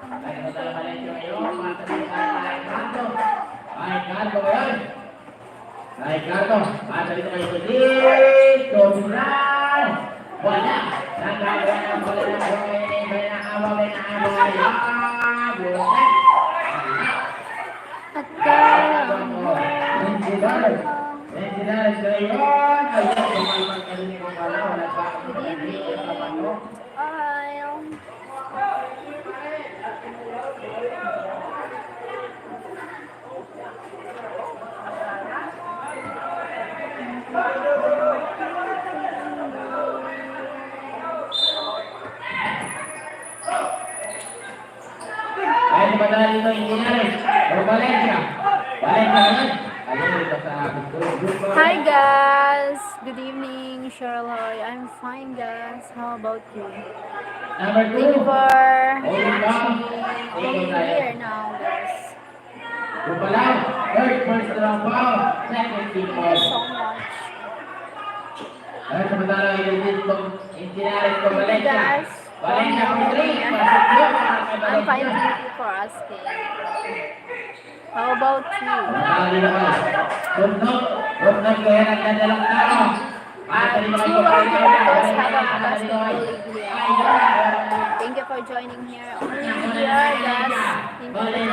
Ay, matala Valencia ngayon. Matala ay Cardo. Ay, Cardo ngayon. Ay, Cardo. Mata dito kayo dito. Turan. Wala. Nagagawa ng bola ng buhay. May naawa. Bulan. Mensinar ngayon. Ayun, kumalman ka rin yung pala. Wala pa. Ay, padala dito yung Ginares. O Valencia. Valencia naman. Ayun, ito sa Hi guys, good evening, Charlotte. I'm fine guys. How about you? Number 2. Thank you for Going here now guys. Gupalaw. First round foul. Second team Thank foul. you so much. Ay, samantala yung dito yung Ginares ko Thank you Valencia. guys. Valencia for 3. Pasok yun. I'm fine, thank you for asking. How about you? Tunok kaya nagdadalang tao. You are here guys, have a basketball league here. Thank you for joining here. Only here guys. Thank you for joining.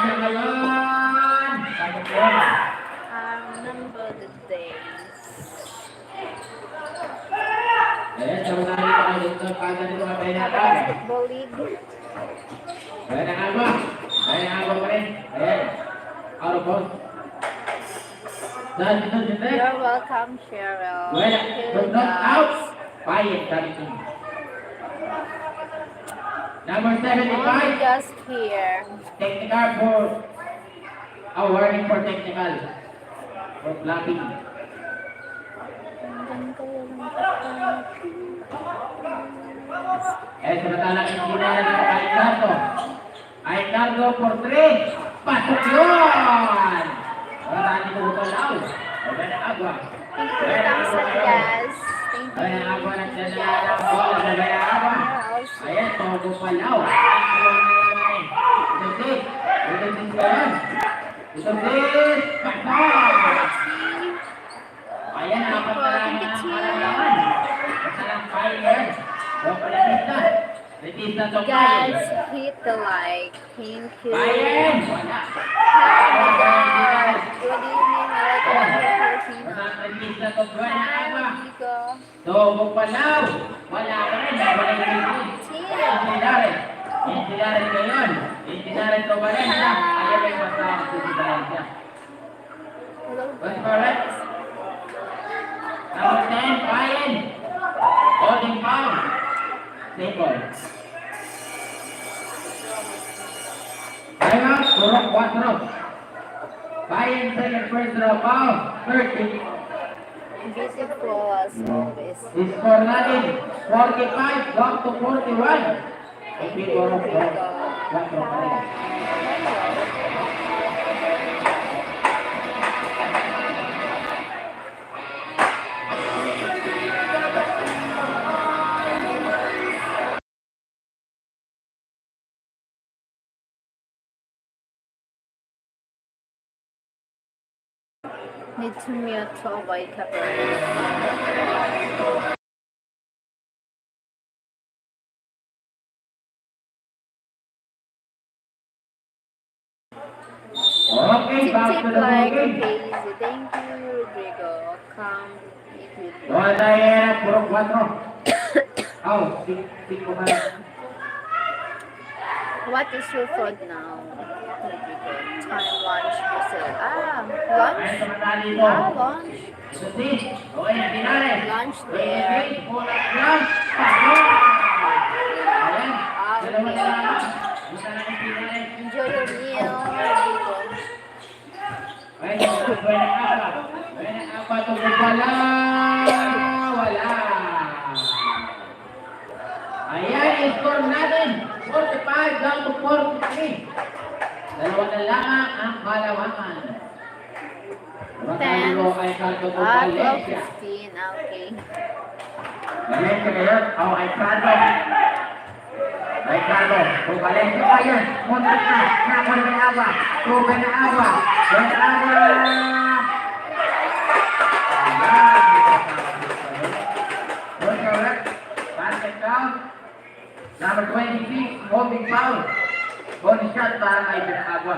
Remember the days. Have a basketball league. You're welcome, Cheryl. Thank you guys. Number Only 75. just here. Technical for warning for technical for blocking. Samantala yung ginala ng Aicardo. Aicardo for 3. Pasok yun! Wala dito Gupalaw. Wala na agwa. Thank you for the thumbs up, guys. Thank Wala na you. agwa. Nagdadala ng bola. Wala na agwa. Ayan, ito Gupalaw. Ito sis. Ito sis ba yan? Ito sis. Pasok! Ayan, apat na lang ang kalalaman. Masalang fire. O, palatista. Palatista to Guys, hit the like. Thank you. Fire! Wala. Good evening, welcome to Filipino. Palatista to buwan na Hi, agwa. Rico. Togo Palaw. Wala ka rin. Wala ka rin. Intidares. Intidares ngayon. Intidares to Valencia. Ayaw may matawag to si Valencia. Hello, What's correct? Number 10, Payen. Holding foul. Table. Time out. Turok 4. Payen second first draw foul. 30. beautiful as always. Score natin. 45. Drop to 41. Thank you, Turok Rico. 4. Need to mute to avoid copyright. Okay, back to Tip the like ball game. Casey. Thank you, Rodrigo. Come eat with me. Wala yan. Puro 4. Oh, 6 kumain. What is your food now, Rodrigo? Time lunch visit. Lunch? Ay, samantala dito. Lunch. Ito sis. Okay, Pinares. Lunch there. Pulang lang. Pasok. Ayan. Dalawa na lang. Buta na ng Pinares. Enjoy your meal, Rodrigo. Ay, buhay ng apa. Buhay ng apa. Tungkol pala. Wala. Ayan, score natin. 45 down to 43. Dalawa na lamang ang kalawangan. 10. Ay Cardo to 12, Valencia. 15. Okay. Valencia ngayon. Oh, ay Cardo. Ricardo, kung Valencia pa yan. Muntik na. Napon na awa. Ruben na awa. Ben awa. Good correct. Basket down. Number 26, holding foul. Bonus shot para kay Ben awa.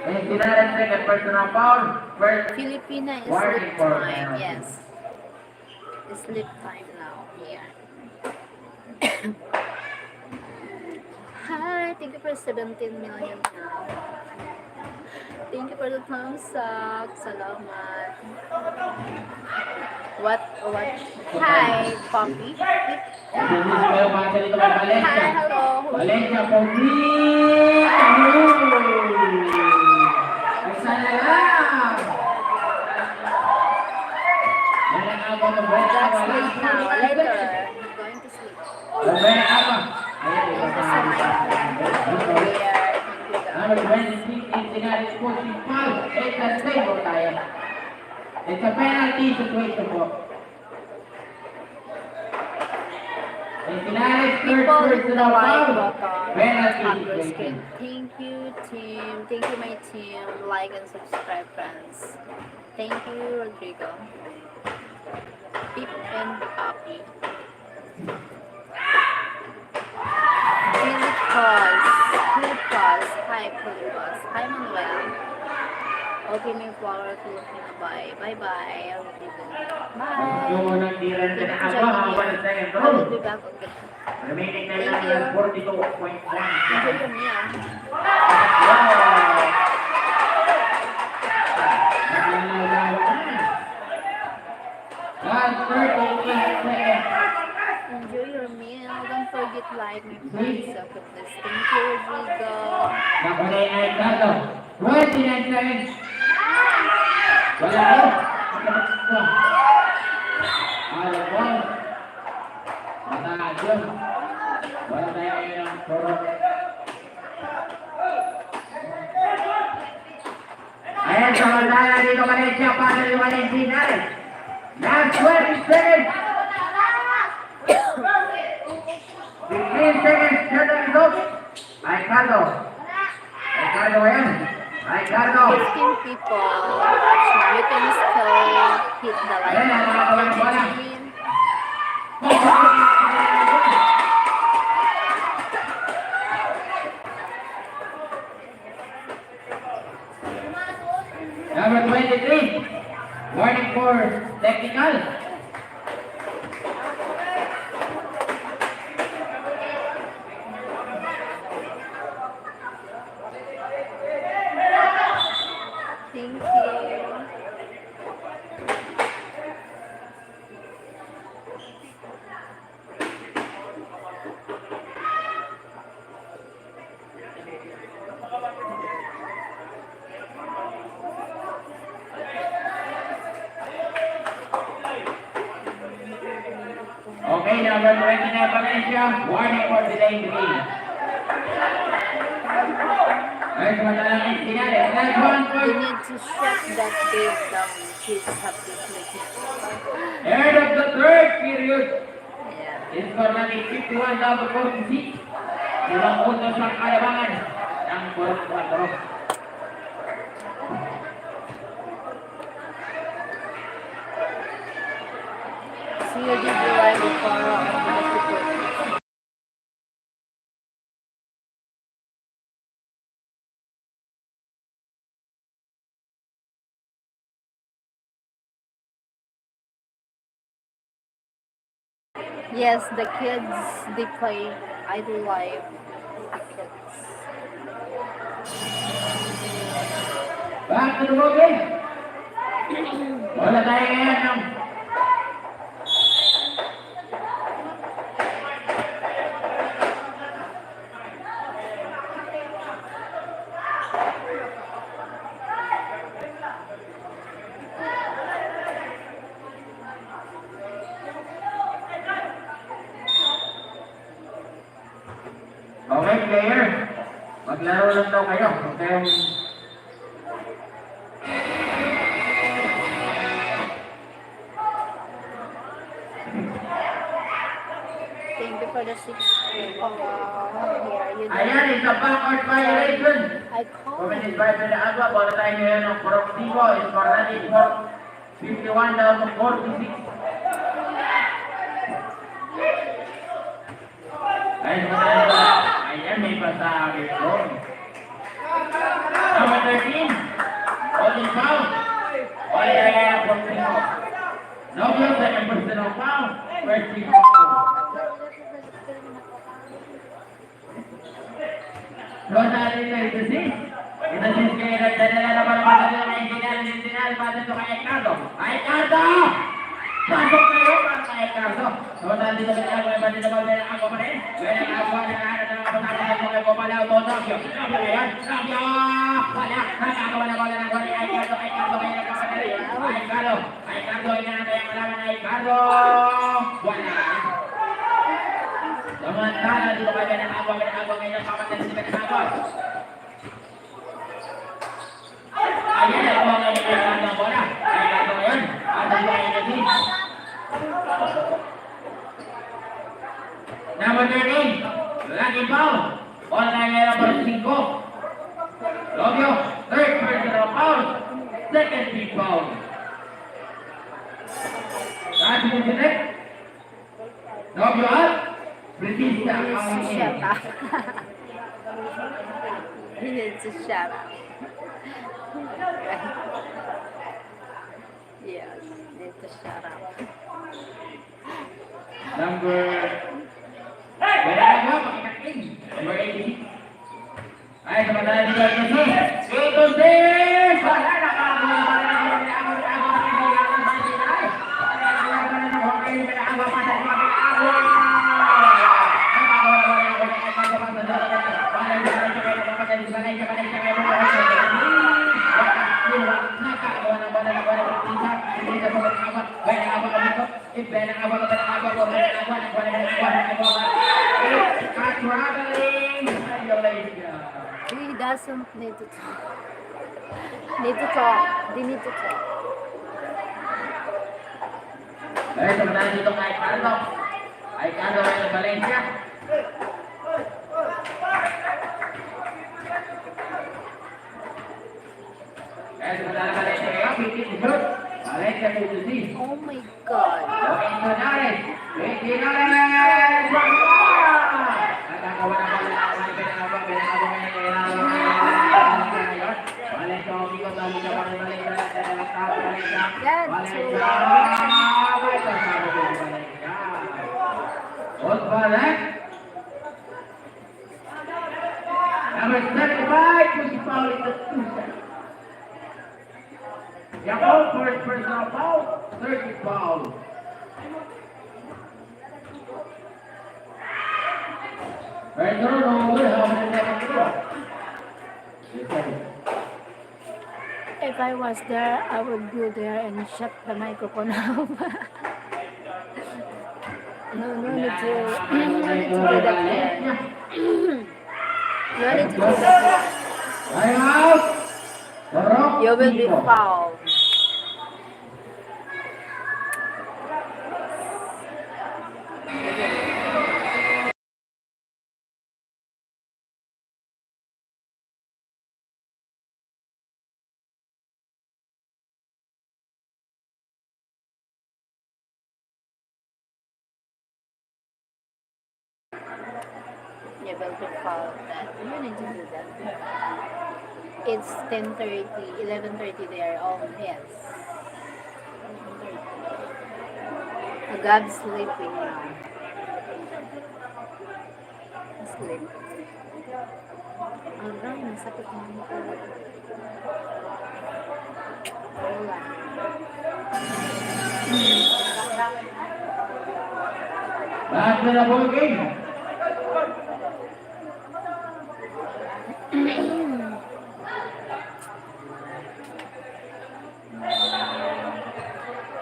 And Dinaran second personal foul. First Filipina is warning sleep for time. penalty. Yes. It's sleep time now here. Hi, thank you for 17 million now. Thank you for the thumbs up. Salamat. What? Hi, Poppy. Business kayo mga dito kay Valencia. Hi, hello. Valencia, Pogi! Isa na lang! Yan ang abang ng Valencia. Sleep now. Later. I'm going to sleep. Ruben abang. Ayan, ito Thank you sa so much. Here. Number 26 is Dinaran Sporting Foul. 8 na save po tayo. It's a penalty situation po. And Dinaran People first hit the personal like foul. button Penalty on your situation. screen. Thank you, team. Thank you, my team. Like and subscribe, friends. Thank you, Rodrigo. Pip and Poppy. Philipos. Hi, Philipos. Hi, Manuel. Okay, may flower Filipino. Bye. Bye-bye. Rodrigo. Bye. Yung unang tira na Thank you for tinakaba, joining hawak me. na second I row. will be back again. Remaining na Thank lang you. ng 42.1. Enjoy your meal. Last 38 seconds. Enjoy your meal. Don't forget to like my friends. So, put this. Thank you, Rodrigo. Nakulay na yung dato. 29 seconds. Wala yun. Alam mo. Mataas yun. Wala tayo ngayon ng puro. Ayan, samantala dito Valencia para ni Valentina. Last 20 seconds. 15 seconds na the result. Ricardo. Ricardo ba yan? Ricardo. 15 people watching. You can still hit the like Ayan, mga kawalang bola. button. Number 23. Warning for technical. Thank you. Okay, number 29 Valencia. Warning for delaying the game. Ay, samantala ng sinali. Last one You for need to shut that game down. Kids have to play. end of the third period. Yeah. Score natin 51 double 46. Ilang puntos ang kalabangan ng Borok 4. See you did the live before on the Yes, the kids, they play Idol Live. The kids. Back to the ball game. Wala tayo ngayon ng okay, player. Maglaro lang daw kayo. Huwag kayong Thank Thank you for the 6. Here, you Ayan, it's a backward violation. I call. Committed by the Agua, bola tayo ngayon ng Corruptivo, is already 51 down to 46. Ay, ayan, may pasabi ko. Number 13, holding foul. Bola tayo ngayon ng Corruptivo. No good, second personal foul. First team foul. Rosario Narcisis. Ito si Skyerat. Dala na naman naman sa mga engineer. Pati ito kay Ricardo. Ricardo! Pasok kayo para kay Ricardo. Rosario dito sa mga pati ito mga ako pa rin. Kaya nakakuha na natin ang kapatid ng mga gumalaw to Tokyo. Tokyo yan. Tokyo! Wala. Nakakawa na bola ng bola. Ricardo. Ricardo kaya nagpapatali. Ricardo. Ricardo. Yan ang kaya malaman na Ricardo. Wala. Samantala dito kaya ng agwa ngayon ang kapatid si Benagwa. Ayan ang mga ngayon ng bola. Ay gato ngayon. At ang mga ngayon. Number 13. Lagi foul. Bola na ngayon ang 5. Lobio. Third personal foul. Second team foul. Lagi mo sinek. Lobio up. British He needs to shut up. He needs to shut up. Yes, needs to shut up. Number... Benagwa, pakikaking. Number 80. Ay, samantala dito ang Jesús. Ito din! Wala na ka! He doesn't need to talk. Need to talk. They need to talk. Ay, samantala dito kay Carlo. Ay, Carlo ng Valencia. Ay, samantala Valencia kayo. Pitin si Cruz. Valencia to the sea. Oh my God. Okay, so Nares. Nares! Nakakawa na pala ang mga pinakabang ngayon. Valencia, okay ko sabi ka pa rin Valencia. Yan, Valencia! May kasama ko yung Valencia. Osvalek. Number 75, push foul in the 2-7. Yakov, first personal foul, 30 foul. Right, no, good. How many seconds to go? If I was there, I would go there and shut the microphone off. No need to do that here. No need to do that here. Time out. You will be fouled. You will be fouled. You need to do that. It's 10:30, 11:30 there. Oh, yes. God's sleeping now. Sleep. Aray, nasakit na ako. Wala. Back to the ball game.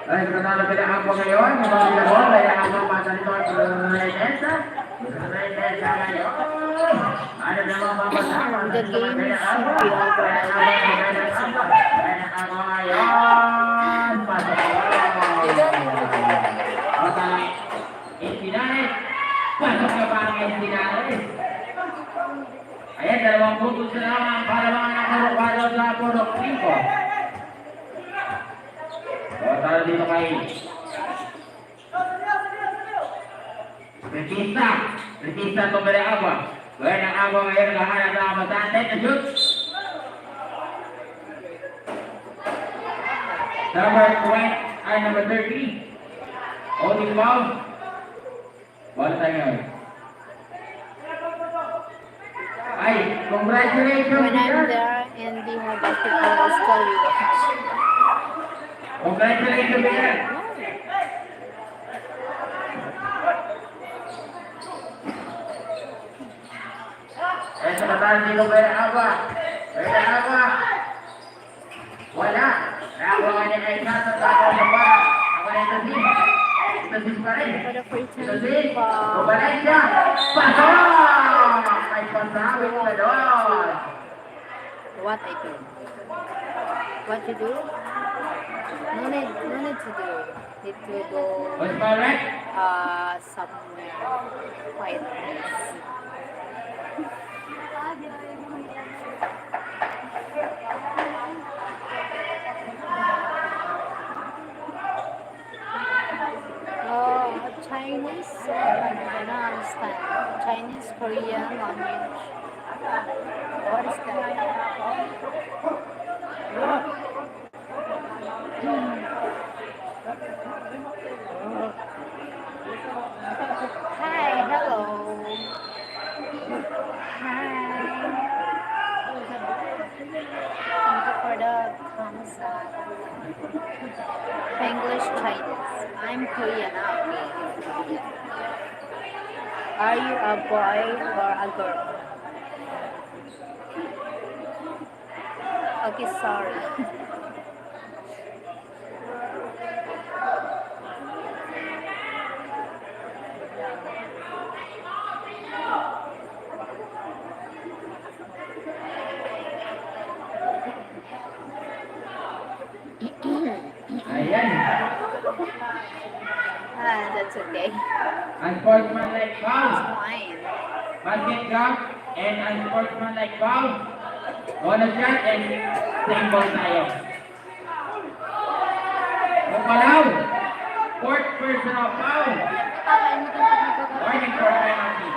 Ay, nanalo ka na ako ngayon. Mga bilabon, kaya ako pasalito sa Renesa. Sa Renesa ngayon. Ano naman mapasama? The game should be over. Kaya ako ngayon. Pasok ko. You don't need to do that. Okay. 89. Pasok ka pa ng Espinales. Ayan, 2 puntos na naman para mga nakarukado sa Purok 5. So, tara dito kay Retista. Retista itong bala Agua. Gawin ng Agua ngayon, nakahanap na kamasante. Na-shoot. Number 20, ay number 30. Holding foul. Ball tayo ngayon. Ay, congratulations, When I'm sir. there in the basketball, I'll tell you. Congratulations, sir. Eh, sa bataan dito ba yung Agua? May Agua. Wala. Nakakuha ka niya kay Sasa sa ako sa ba? Ako na ito si. Ito si pa rin. For the free Ito time, si. Kubalay siya. Pasok! May pasawin mo na doon. what I do? What you do? No need to do. Need to go What's correct? somewhere quiet place. Chinese, I don't understand. Chinese, Korean language. What is that? Hi, hello. Hi. Thank you for the thumbs up. English, Chinese. I'm Korean. Okay. Are you a boy or a girl? Okay, sorry. Ayan. That's okay. Unsportsmanlike foul. Fine. Basket drop and unsportsmanlike foul. Bonus shot and same ball tayo. Mupalaw. Fourth personal foul. Warning for penalty.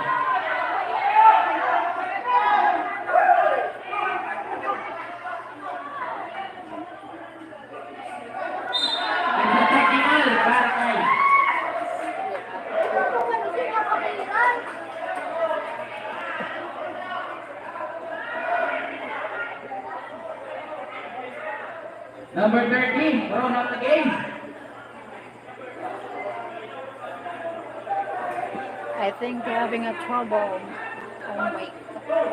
It's a technical para kay number 13, thrown out the game. I think they're having a trouble. Oh my god.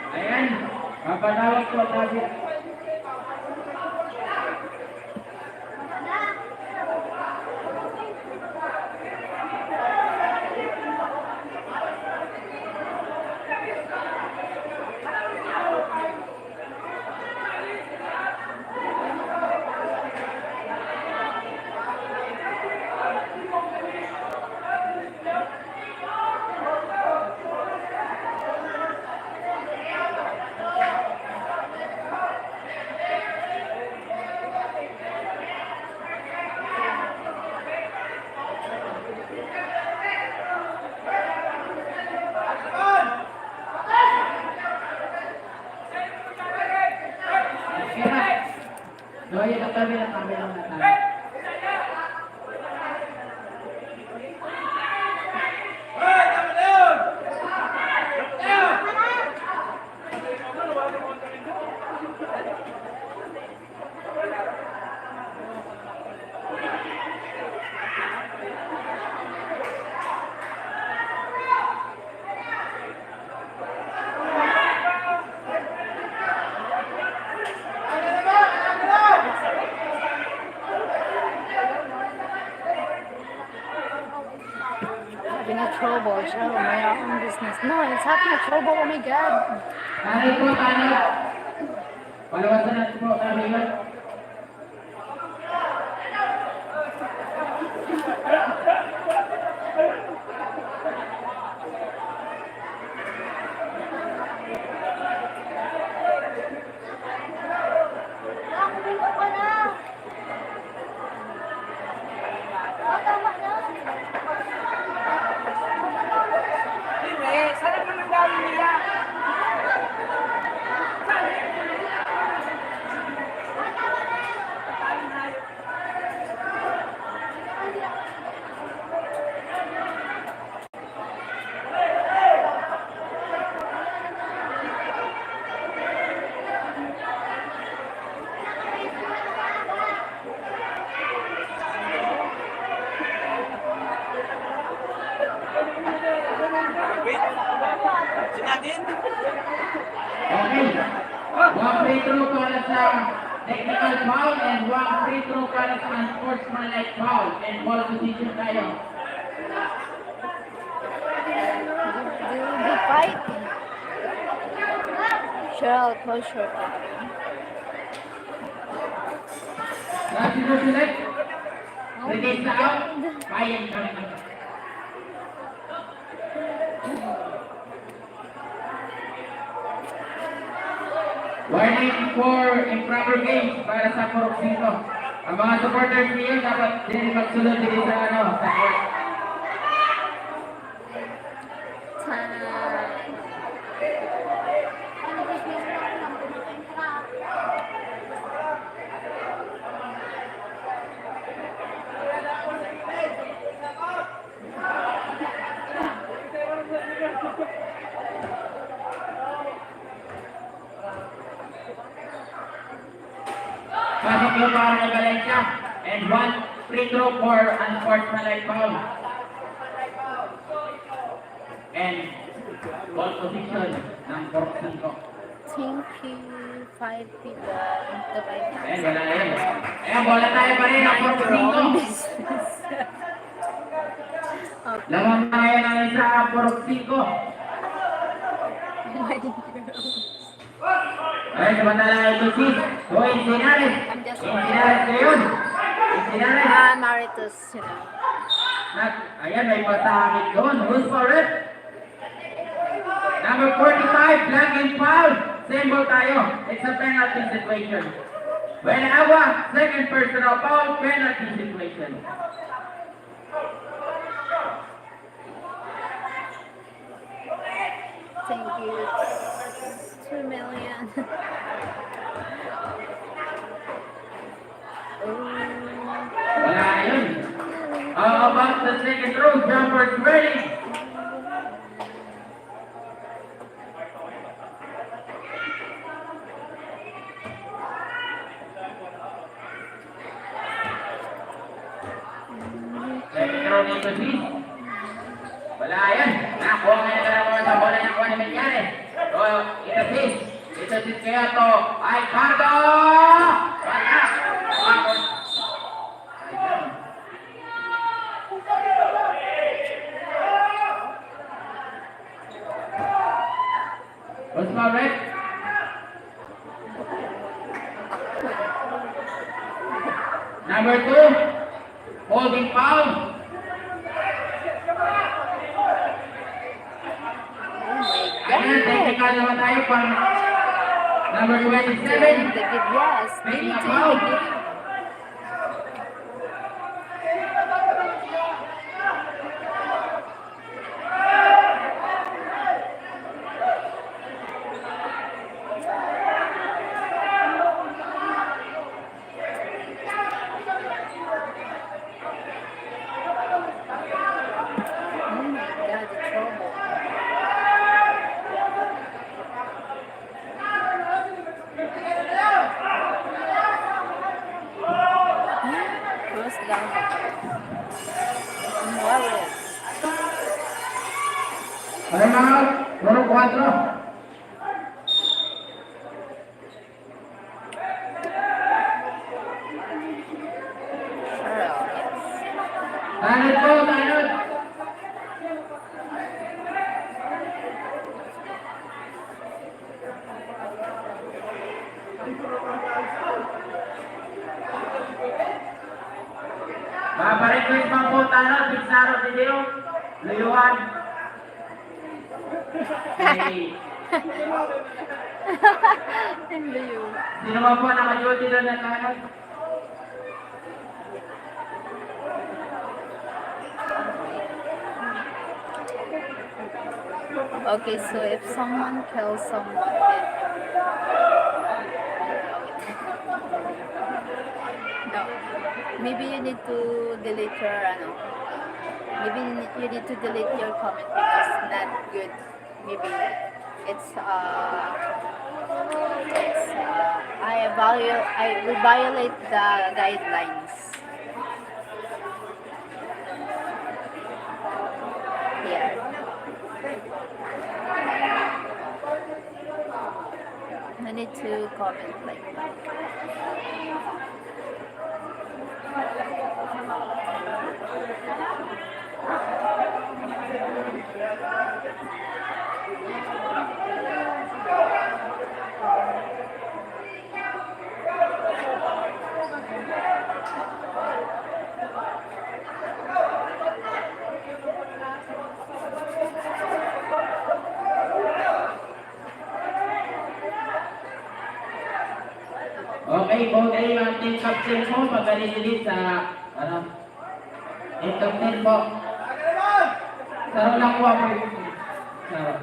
Ayan, papatawag ko kasi. No, yun ang kami lang na tayo. Having a trouble. Oh my own business. No, it's having a trouble. Oh my god. Tanay po, tanay. Palawasan natin po, tanay. technical foul and 1 free throw para sa unsportsmanlike foul. And ball position tayo. Good fight. Sure, close short. Last zero select. Release na out. Kaya kami. Warning for improper games para sa Purok 5. Ang mga supporters niyo dapat din magsunod din sa sa court. Pasok yung para ng Valencia and 1 free throw for unsportsmanlike foul. And ball position ng Purok 5. Thank you. 5 people. Ayan, wala na yun. Ayan, bola tayo pa rin ang Purok 5. Lamang na ngayon ang isa ang Purok 5. Ay, samantala ito si Encinares. Encinares ngayon. Encinares. Maritos. Ayan, may patahakit doon. Who's for it? Number 45, flag and foul. Same ball tayo. It's a penalty situation. When Awa, second personal foul, penalty situation. Thank you. 2 million. Wala yun. How about the second row? Jumpers ready. Second row dito si. Wala yan. Nakuha ngayon ka naman sa bola ng kuha ni Menyane. So, ito si. Ito si kaya to. Ay, Cardo! Wala. What's my red? Number 2, holding foul. Ayan, technical naman tayo pang number 27. Yes. Making a foul. Ano mga? Puro 4. Tanod po, tanod. Paparequest pa po tanod, Pixaro, video, layuan. Hey. Hindi yun. Sino ba po naka-duty doon na tanod? Okay, so if someone kills someone, then no, maybe you need to delete your maybe you need to delete your comment because it's not good. Maybe it's I will violate the guidelines. Here. need to comment like that. Okay, kung kayo ang team captain mo, magaling sa, ano, team captain po. Saro lang po ako. Saro.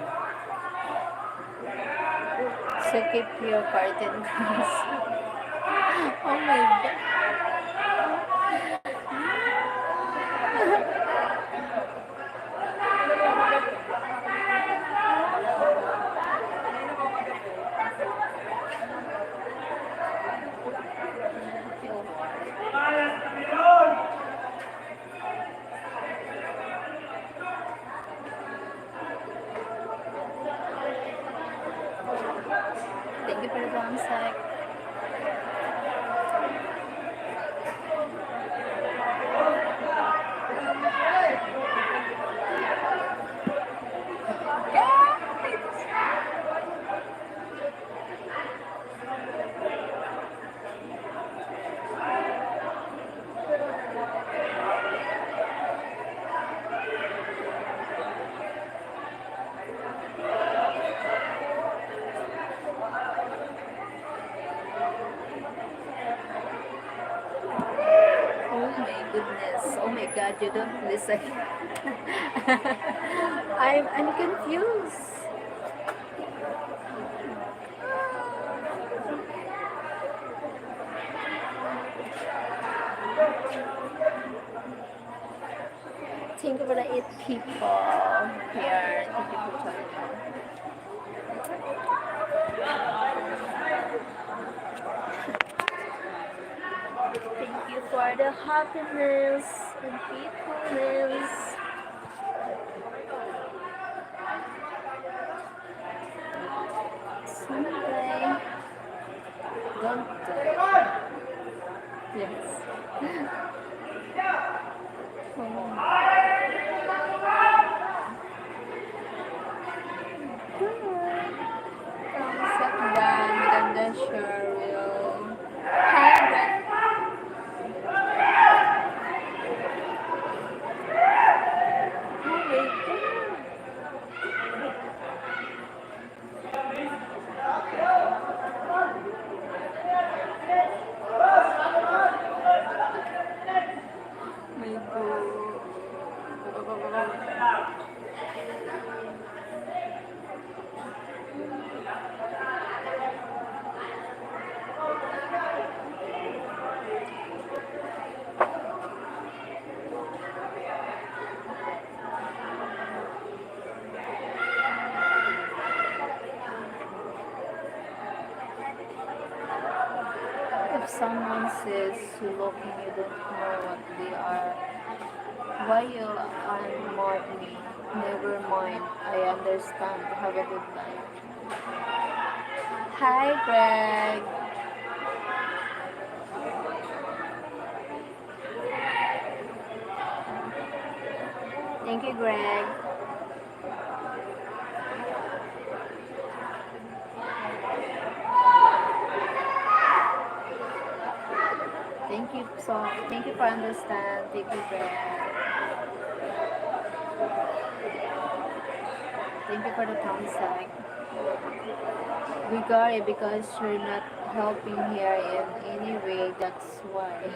So keep your curtain guys. Oh my god. Thank you for the thumbs up. Oh my goodness. Oh my god, you don't listen. I'm confused. Thank you for the 8 people here. Thank you for joining. Thank you for the happiness and peacefulness. Someday, don't die. Yes. Thumbs up, Dan. Maganda, Cheryl. Hi, Dan. Oh my God. My God. If someone says you look and you don't know what they are, why you unmark me? Never mind, I understand. Have a good night. Hi, Greg. Thank you, Greg. Thank you for understand. Thank you, Greg. Thank you for the thumbs up. We got it because you're not helping here in any way. That's why.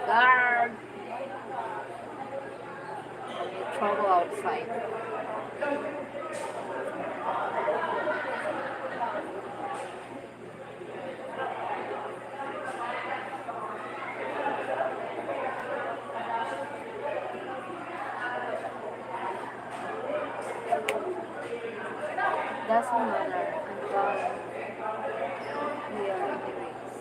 Guard. Trouble outside. Doesn't matter. I'm done. We are anyways.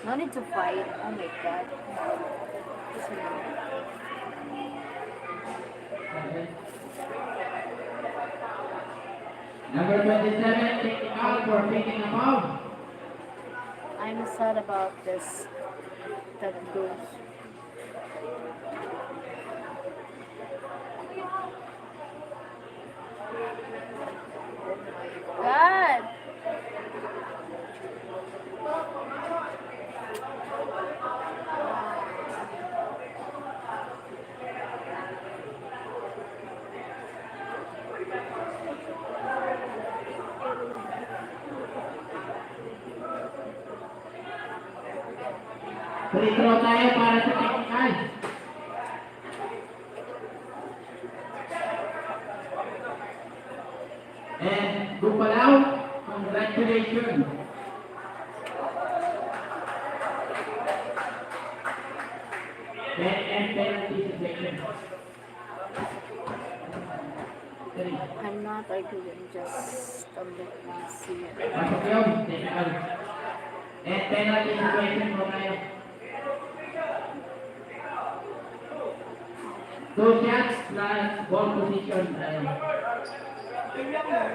No need to fight. Oh my god. Number 27, technical for picking a foul. I'm sad about this. That goes. God! Free throw tayo para sa technical. And Gupalaw, congratulations. And penalty situation. I'm not arguing, just let me see it. Pasok yun, technical. And penalty situation mo tayo. 2 shots plus ball position tayo.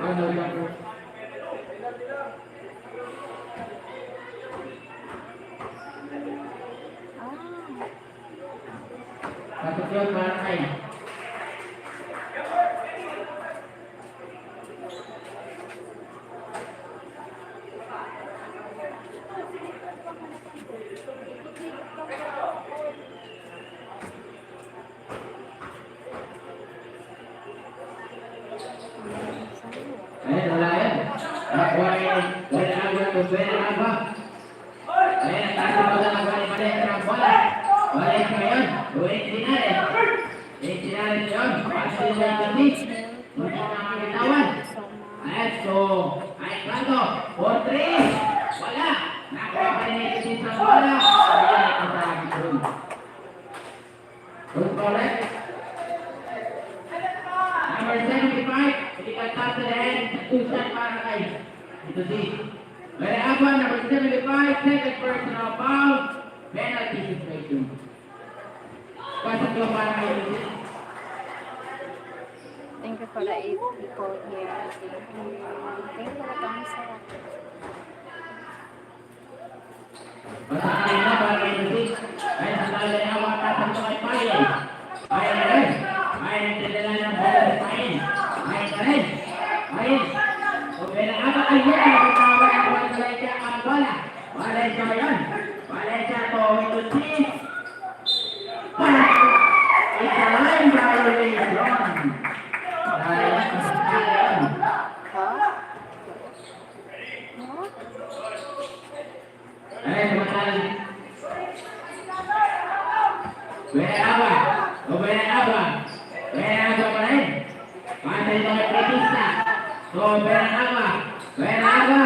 Ano lang po? Pasok yun para kayo. Ayan, wala yan. Wala agwa. Ayan, tayo ba na balik ng bola. Balik ngayon. Uwit dinari. Dinari yun. Pasok yun sa gabi. Hindi na makitawan. Ayan, so, ay kanto. 4-3. Wala. Nakuha pa rin ito sa bola. Ayan, ito sa akin doon. Good correct. Number 75. Critical pass to the head. 2 shot para kay. Ito si Very Abba, number 75, second personal foul, penalty situation. Pasok yung para kay ito si. Thank you for the 8 people here. Thank you for the thumbs up. Pasok kanina para kay ito si. Ay, sandali na awak kasang ito kay Payen. Payen na rin. Payen ang tinila ng bola si Payen. Payen na rin. Payen. Very Abba, ayun. Nakatawa ang Valencia ang bola. Valencia ngayon. Valencia to ito si. It's a line violation. Huh? What? Ay, sumatali. Very Abba. Very Abba. Very Abba pa rin. Pasay ito kay Pretista. So, Very Abba. Very Abba.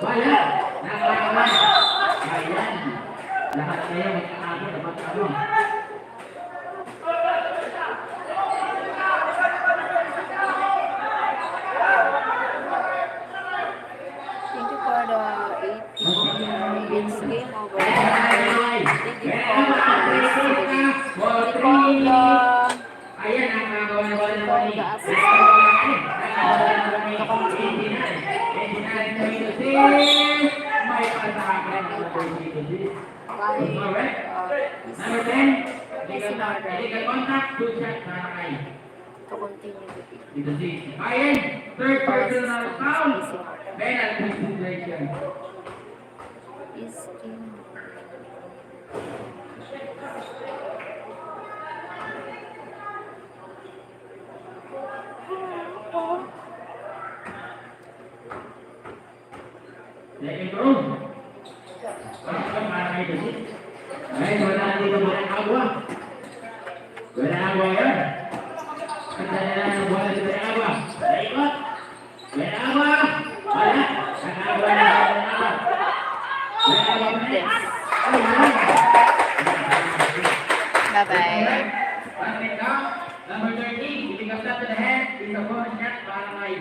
Wala. Nakakawa. Ayan. Lahat kayo magkakago. Dapat ano. Thank you for the 8 people here. It's game over. Ay, Thank you Very for Abba. the Pretista. for 4-3. the Ayan ang nakagawa na wala for naman the eh. assistant. May pasakakan ng Bye. Alright. Number 10, legal contact, 2 shots para kay. To continue the video. Dito si Ayen, third personal foul, penalty situation. Is game. Second room. Pasok para kay dito si. Ay, wala dito walang agwa. Walang agwa yan. Kaya na lang wala si walang agwa. Ikot. Walang agwa. Wala. Nag-agwa na walang agwa. Walang agwa pa rin. Ay, wala. Bye-bye. Number 13, giving up to the head is a bonus shot para kay